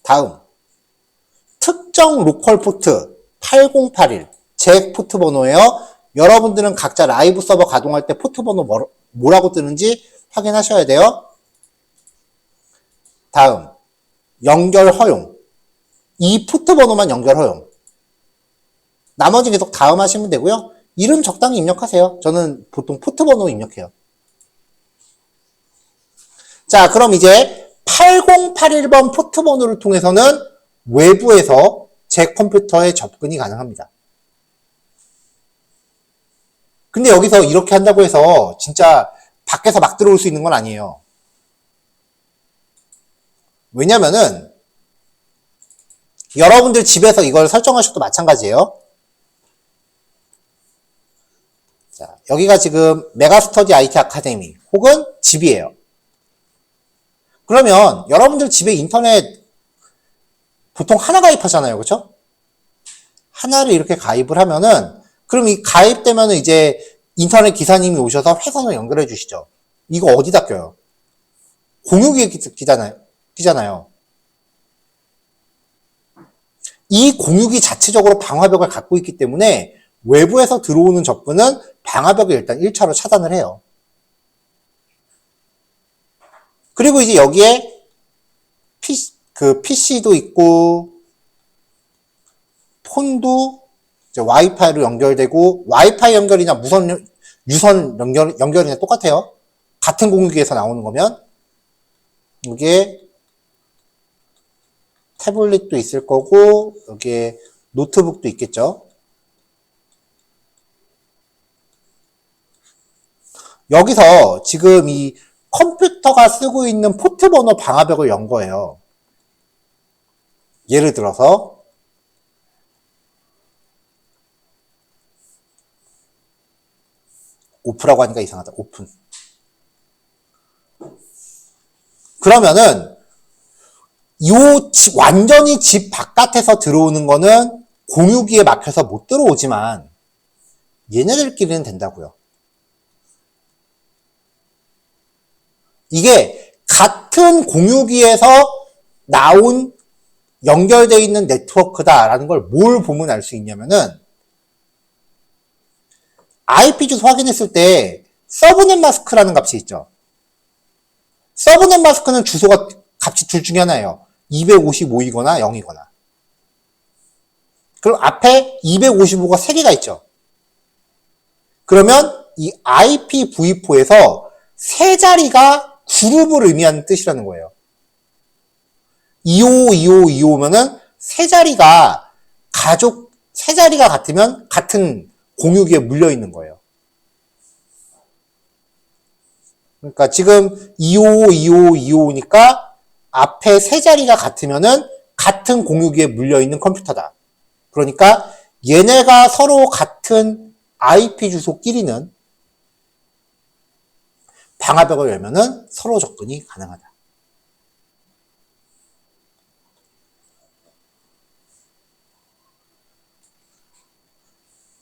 다음 특정 로컬 포트 8081 제 포트 번호예요. 여러분들은 각자 라이브 서버 가동할 때 포트 번호 뭐라고 뜨는지 확인하셔야 돼요. 다음 연결 허용. 이 포트 번호만 연결 허용. 나머지 계속 다음 하시면 되고요. 이름 적당히 입력하세요. 저는 보통 포트 번호 입력해요. 자, 그럼 이제 8081번 포트 번호를 통해서는 외부에서 제 컴퓨터에 접근이 가능합니다. 근데 여기서 이렇게 한다고 해서 진짜 밖에서 막 들어올 수 있는 건 아니에요. 왜냐면은 여러분들 집에서 이걸 설정하셔도 마찬가지예요. 자, 여기가 지금 메가스터디 IT 아카데미 혹은 집이에요. 그러면 여러분들 집에 인터넷 보통 하나 가입하잖아요. 그렇죠? 하나를 이렇게 가입을 하면은 그럼 이 가입되면은 이제 인터넷 기사님이 오셔서 회선을 연결해 주시죠. 이거 어디다 껴요? 공유기에 끼잖아요. 이 공유기 자체적으로 방화벽을 갖고 있기 때문에 외부에서 들어오는 접근은 방화벽을 일단 1차로 차단을 해요. 그리고 이제 여기에 PC도 있고 폰도 이제 와이파이로 연결되고 와이파이 연결이나 유선 연결이나 똑같아요. 같은 공유기에서 나오는 거면 여기에 태블릿도 있을 거고 여기에 노트북도 있겠죠. 여기서 지금 이 컴퓨터가 쓰고 있는 포트 번호 방화벽을 연 거예요. 예를 들어서 오프라고 하니까 이상하다. 오픈. 그러면은 완전히 집 바깥에서 들어오는 거는 공유기에 막혀서 못 들어오지만 얘네들끼리는 된다고요. 이게 같은 공유기에서 나온 연결되어 있는 네트워크다라는 걸 뭘 보면 알 수 있냐면은 IP 주소 확인했을 때 서브넷 마스크라는 값이 있죠. 서브넷 마스크는 주소가 값이 둘 중에 하나예요. 255이거나 0이거나. 그럼 앞에 255가 3개가 있죠. 그러면 이 IPv4에서 세 자리가 그룹을 의미하는 뜻이라는 거예요. 252525면은 세 자리가 세 자리가 같으면 같은 공유기에 물려 있는 거예요. 그러니까 지금 252525니까 앞에 세 자리가 같으면은 같은 공유기에 물려 있는 컴퓨터다. 그러니까 얘네가 서로 같은 IP 주소끼리는 방화벽을 열면은 서로 접근이 가능하다.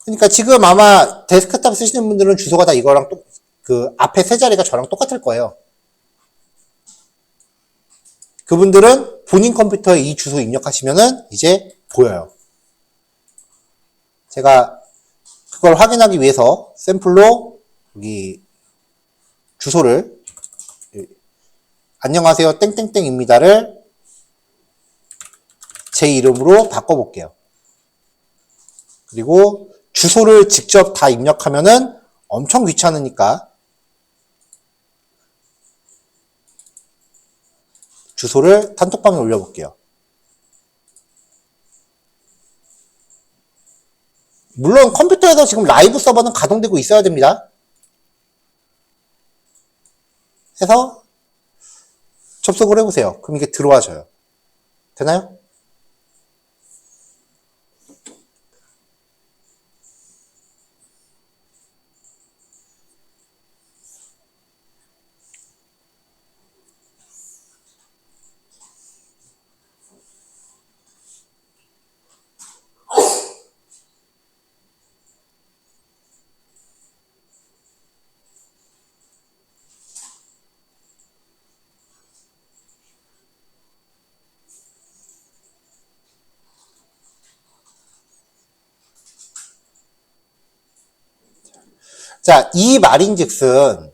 그러니까 지금 아마 데스크탑 쓰시는 분들은 주소가 다 이거랑 앞에 세 자리가 저랑 똑같을 거예요. 그분들은 본인 컴퓨터에 이 주소 입력하시면은 이제 보여요. 제가 그걸 확인하기 위해서 샘플로 여기 주소를 안녕하세요 땡땡땡입니다를 제 이름으로 바꿔볼게요. 그리고 주소를 직접 다 입력하면은 엄청 귀찮으니까 주소를 단톡방에 올려볼게요. 물론 컴퓨터에서 지금 라이브 서버는 가동되고 있어야 됩니다. 해서 접속을 해보세요. 그럼 이게 들어와져요. 되나요? 자, 이 말인즉슨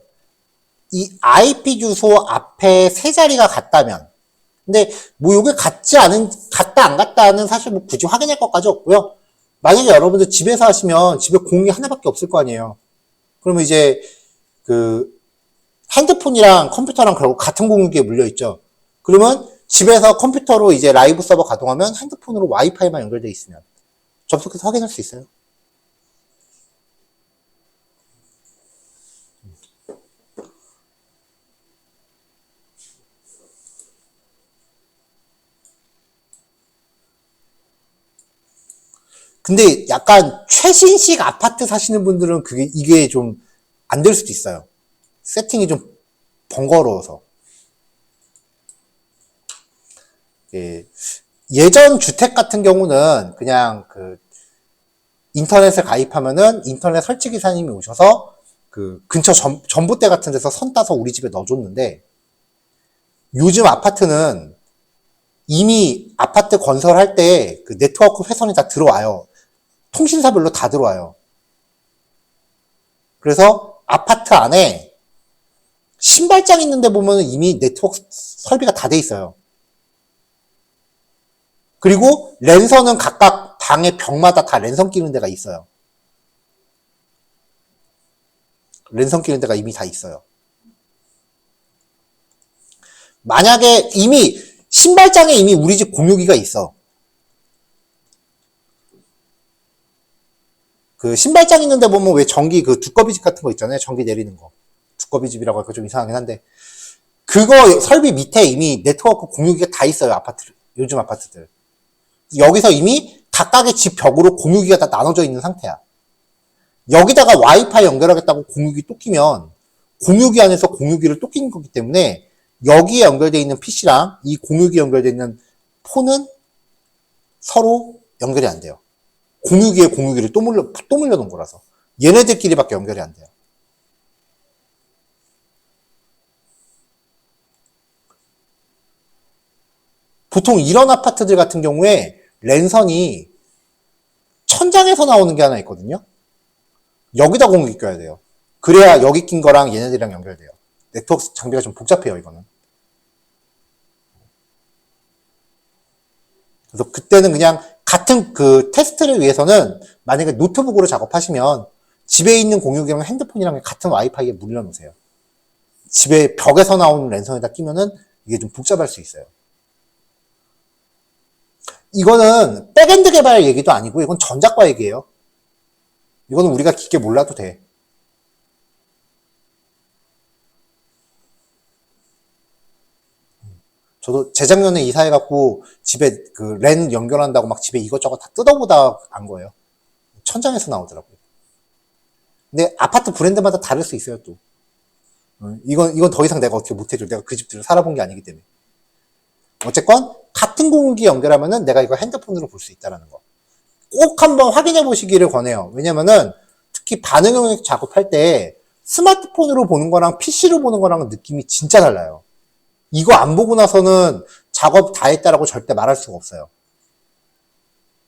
이 IP 주소 앞에 세 자리가 같다면, 근데 뭐 이게 같다 안 같다는 사실 뭐 굳이 확인할 것까지 없고요. 만약에 여러분들 집에서 하시면 집에 공이 하나밖에 없을 거 아니에요. 그러면 이제 그 핸드폰이랑 컴퓨터랑 결국 같은 공유기에 물려 있죠. 그러면 집에서 컴퓨터로 이제 라이브 서버 가동하면 핸드폰으로 와이파이만 연결돼 있으면 접속해서 확인할 수 있어요. 근데 약간 최신식 아파트 사시는 분들은 이게 좀 안 될 수도 있어요. 세팅이 좀 번거로워서. 예, 예전 주택 같은 경우는 그냥 그 인터넷을 가입하면은 인터넷 설치 기사님이 오셔서 그 근처 전봇대 같은 데서 선 따서 우리 집에 넣어줬는데, 요즘 아파트는 이미 아파트 건설할 때 그 네트워크 회선이 다 들어와요. 통신사별로 다 들어와요. 그래서 아파트 안에 신발장 있는데 보면 이미 네트워크 설비가 다 돼 있어요. 그리고 랜선은 각각 방의 벽마다 다 랜선 끼는 데가 있어요. 랜선 끼는 데가 이미 다 있어요. 만약에 이미 신발장에 이미 우리 집 공유기가 있어. 그 신발장 있는데 보면 왜 전기 그 두꺼비 집 같은 거 있잖아요. 전기 내리는 거. 두꺼비 집이라고 할까 좀 이상하긴 한데, 그거 설비 밑에 이미 네트워크 공유기가 다 있어요. 아파트, 요즘 아파트들. 여기서 이미 각각의 집 벽으로 공유기가 다 나눠져 있는 상태야. 여기다가 와이파이 연결하겠다고 공유기 또 끼면 공유기 안에서 공유기를 또 끼는 거기 때문에 여기에 연결되어 있는 PC랑 이 공유기 연결되어 있는 폰은 서로 연결이 안 돼요. 공유기에 공유기를 또 물려놓은 거라서 얘네들끼리밖에 연결이 안 돼요. 보통 이런 아파트들 같은 경우에 랜선이 천장에서 나오는 게 하나 있거든요. 여기다 공유기 껴야 돼요. 그래야 여기 낀 거랑 얘네들이랑 연결돼요. 네트워크 장비가 좀 복잡해요, 이거는. 그래서 그때는 그냥 같은 그 테스트를 위해서는 만약에 노트북으로 작업하시면 집에 있는 공유기랑 핸드폰이랑 같은 와이파이에 물려놓으세요. 집에 벽에서 나오는 랜선에다 끼면은 이게 좀 복잡할 수 있어요. 이거는 백엔드 개발 얘기도 아니고 이건 전작과 얘기예요. 이거는 우리가 깊게 몰라도 돼. 저도 재작년에 이사해갖고 집에 그 랜 연결한다고 막 집에 이것저것 다 뜯어보다 안 거예요. 천장에서 나오더라고요. 근데 아파트 브랜드마다 다를 수 있어요, 또. 이건 더 이상 내가 어떻게 못해줘. 내가 그 집들을 살아본 게 아니기 때문에. 어쨌건, 같은 공유기 연결하면은 내가 이거 핸드폰으로 볼 수 있다는 거. 꼭 한번 확인해 보시기를 권해요. 왜냐면은, 특히 반응형식 작업할 때 스마트폰으로 보는 거랑 PC로 보는 거랑은 느낌이 진짜 달라요. 이거 안 보고 나서는 작업 다 했다라고 절대 말할 수가 없어요.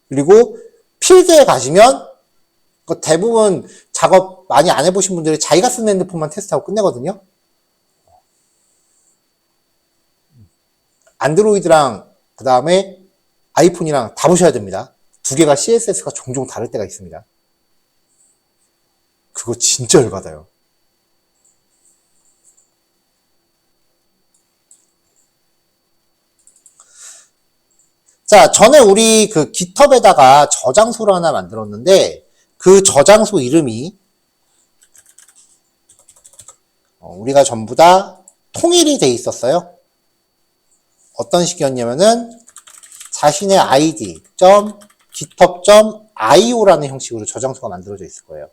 그리고 필드에 가시면 대부분 작업 많이 안 해보신 분들이 자기가 쓰는 핸드폰만 테스트하고 끝내거든요. 안드로이드랑 그 다음에 아이폰이랑 다 보셔야 됩니다. 두 개가 CSS가 종종 다를 때가 있습니다. 그거 진짜 열받아요. 자, 전에 우리 그 깃허브에다가 저장소를 하나 만들었는데 그 저장소 이름이 우리가 전부 다 통일이 돼 있었어요. 어떤 식이었냐면은 자신의 id.github.io라는 형식으로 저장소가 만들어져 있을 거예요.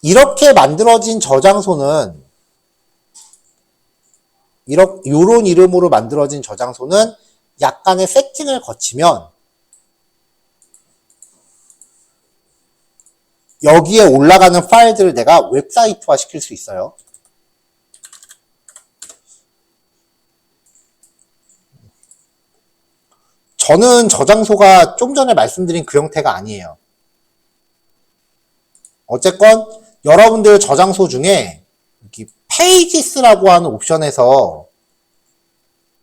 이렇게 만들어진 저장소는 요런 이름으로 만들어진 저장소는 약간의 세팅을 거치면 여기에 올라가는 파일들을 내가 웹사이트화 시킬 수 있어요. 저는 저장소가 좀 전에 말씀드린 그 형태가 아니에요. 어쨌건 여러분들 저장소 중에 페이지스라고 하는 옵션에서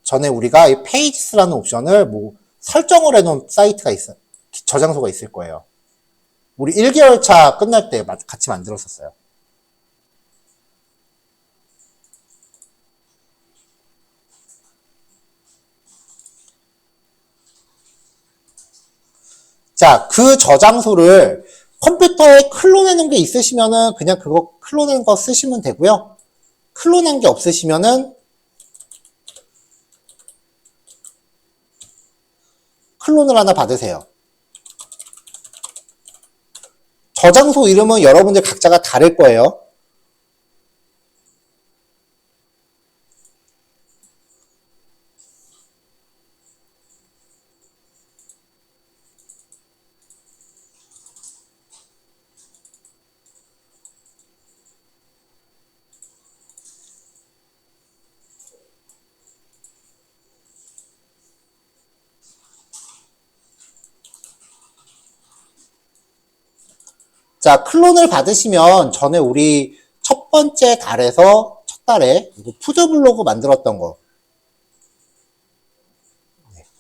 전에 우리가 이 페이지스라는 옵션을 뭐 설정을 해놓은 사이트가 있어요. 저장소가 있을 거예요. 우리 1개월 차 끝날 때 같이 만들었었어요. 자, 그 저장소를 컴퓨터에 클론해 놓은 게 있으시면은 그냥 그거 클론한 거 쓰시면 되고요. 클론한 게 없으시면은 클론을 하나 받으세요. 저장소 이름은 여러분들 각자가 다를 거예요. 자, 클론을 받으시면 전에 우리 첫 번째 달에서 첫 달에 푸드 블로그 만들었던 거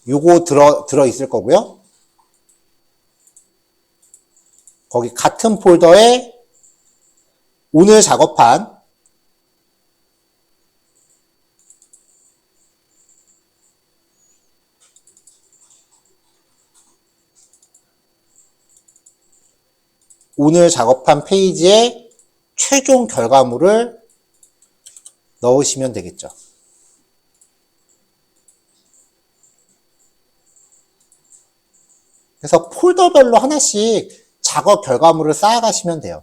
요거 들어 있을 거고요. 거기 같은 폴더에 오늘 작업한 페이지에 최종 결과물을 넣으시면 되겠죠. 그래서 폴더별로 하나씩 작업 결과물을 쌓아가시면 돼요.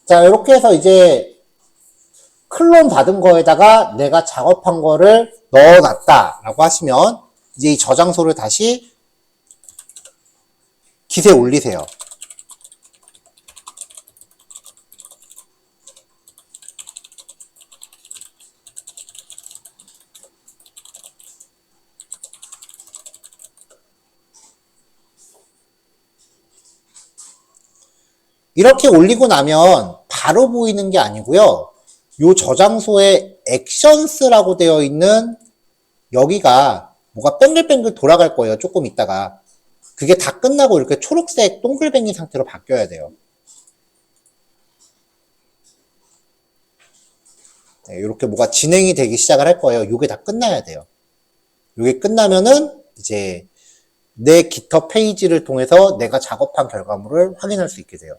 자, 이렇게 해서 이제 클론 받은 거에다가 내가 작업한 거를 넣어놨다라고 하시면 이제 이 저장소를 다시 깃에 올리세요. 이렇게 올리고 나면 바로 보이는 게 아니고요. 요 저장소에 액션스라고 되어 있는 여기가 뭐가 뱅글뱅글 돌아갈 거예요. 조금 있다가. 그게 다 끝나고 이렇게 초록색 동글뱅이 상태로 바뀌어야 돼요. 네, 이렇게 뭐가 진행이 되기 시작을 할 거예요. 요게 다 끝나야 돼요. 요게 끝나면은 이제 내 깃허브 페이지를 통해서 내가 작업한 결과물을 확인할 수 있게 돼요.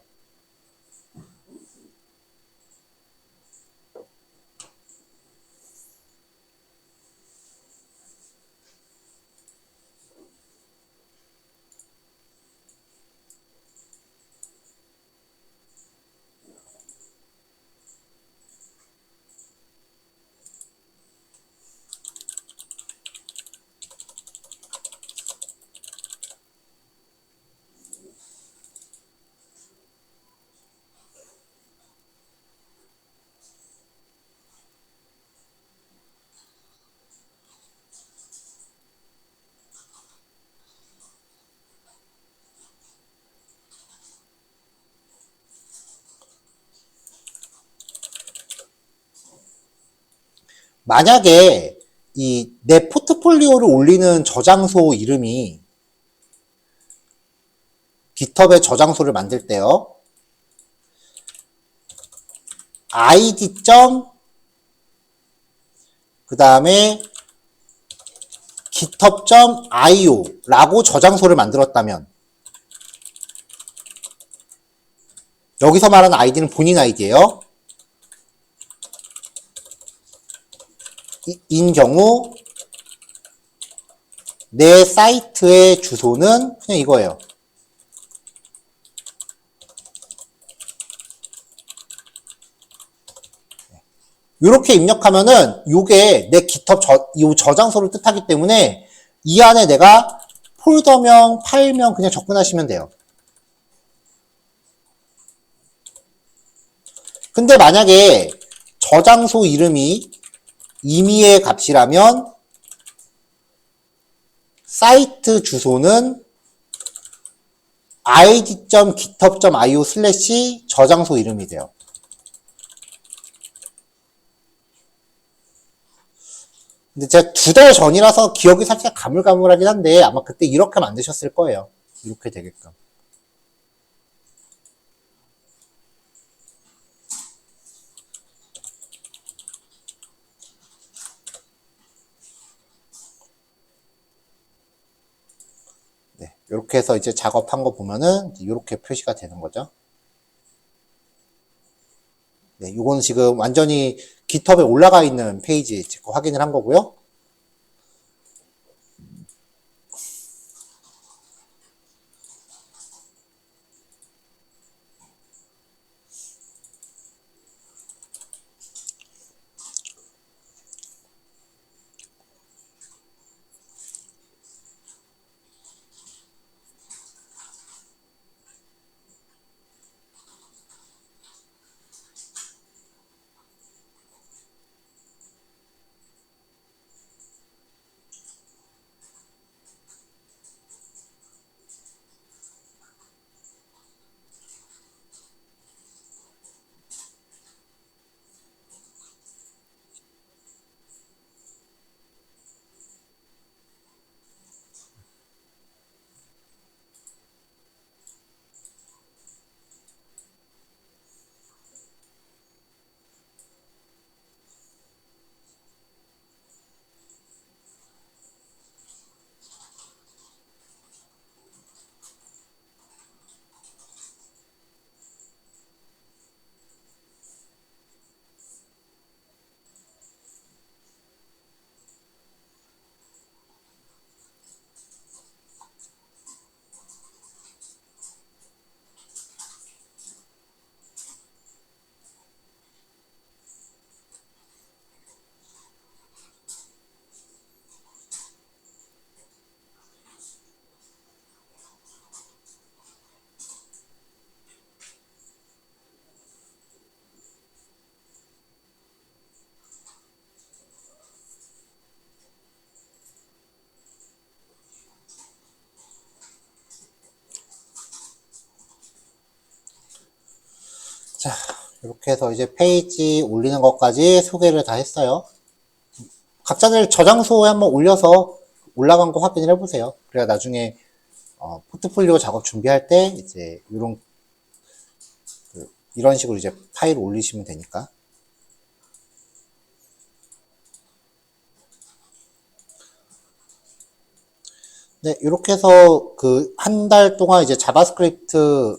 만약에 이 내 포트폴리오를 올리는 저장소 이름이 깃허브의 저장소를 만들 때요. id. 그 다음에 github.io 라고 저장소를 만들었다면 여기서 말하는 아이디는 본인 아이디예요. 인 경우 내 사이트의 주소는 그냥 이거예요. 이렇게 입력하면은 요게 내 GitHub 요 저장소를 뜻하기 때문에 이 안에 내가 폴더명, 파일명 그냥 접근하시면 돼요. 근데 만약에 저장소 이름이 임의의 값이라면 사이트 주소는 id.github.io 슬래시 저장소 이름이 돼요. 근데 제가 2달 전이라서 기억이 살짝 가물가물하긴 한데 아마 그때 이렇게 만드셨을 거예요. 이렇게 되게끔. 네, 이렇게 해서 이제 작업한 거 보면은 이렇게 표시가 되는 거죠. 네, 이건 지금 완전히 GitHub에 올라가 있는 페이지 제거 확인을 한 거고요. 자, 이렇게 해서 이제 페이지 올리는 것까지 소개를 다 했어요. 각자들 저장소에 한번 올려서 올라간 거 확인을 해보세요. 그래야 나중에 포트폴리오 작업 준비할 때 이제 이런 식으로 이제 파일 올리시면 되니까. 네, 이렇게 해서 한 달 동안 이제 자바스크립트랑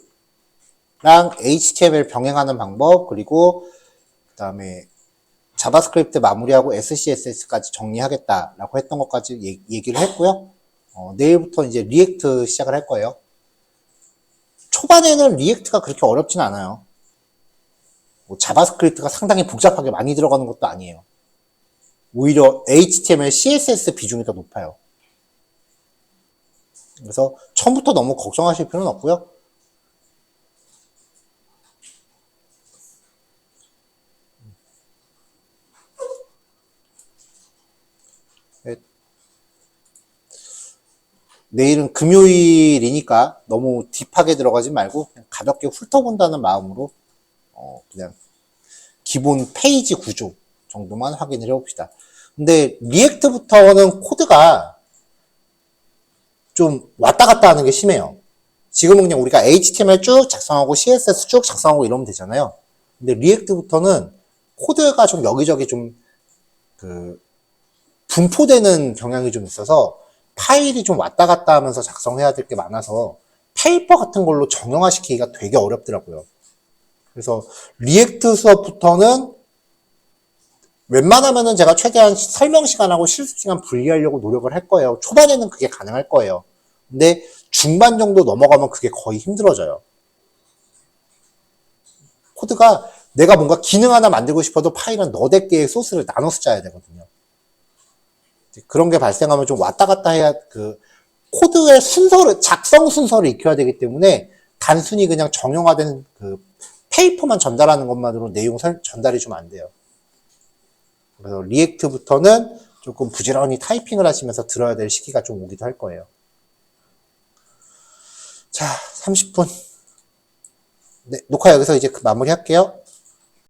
HTML 병행하는 방법, 그리고 그다음에 자바스크립트 마무리하고 SCSS까지 정리하겠다라고 했던 것까지 얘기를 했고요. 내일부터 이제 리액트 시작을 할 거예요. 초반에는 리액트가 그렇게 어렵진 않아요. 뭐 자바스크립트가 상당히 복잡하게 많이 들어가는 것도 아니에요. 오히려 HTML, CSS 비중이 더 높아요. 그래서 처음부터 너무 걱정하실 필요는 없고요. 내일은 금요일이니까 너무 딥하게 들어가지 말고 그냥 가볍게 훑어본다는 마음으로 그냥 기본 페이지 구조 정도만 확인을 해봅시다. 근데 리액트부터는 코드가 좀 왔다 갔다 하는 게 심해요. 지금은 그냥 우리가 HTML 쭉 작성하고 CSS 쭉 작성하고 이러면 되잖아요. 근데 리액트부터는 코드가 좀 여기저기 좀 분포되는 경향이 좀 있어서 파일이 좀 왔다 갔다 하면서 작성해야 될 게 많아서 페이퍼 같은 걸로 정형화시키기가 되게 어렵더라고요. 그래서 리액트 수업부터는 웬만하면은 제가 최대한 설명 시간하고 실습 시간 분리하려고 노력을 할 거예요. 초반에는 그게 가능할 거예요. 근데 중반 정도 넘어가면 그게 거의 힘들어져요. 코드가 내가 뭔가 기능 하나 만들고 싶어도 파일은 너댓 개의 소스를 나눠서 짜야 되거든요. 그런 게 발생하면 좀 왔다 갔다 해야 코드의 순서를, 작성 순서를 익혀야 되기 때문에 단순히 그냥 정형화된 페이퍼만 전달하는 것만으로 내용 전달이 좀 안 돼요. 그래서 리액트부터는 조금 부지런히 타이핑을 하시면서 들어야 될 시기가 좀 오기도 할 거예요. 자, 30분. 네, 녹화 여기서 이제 마무리 할게요.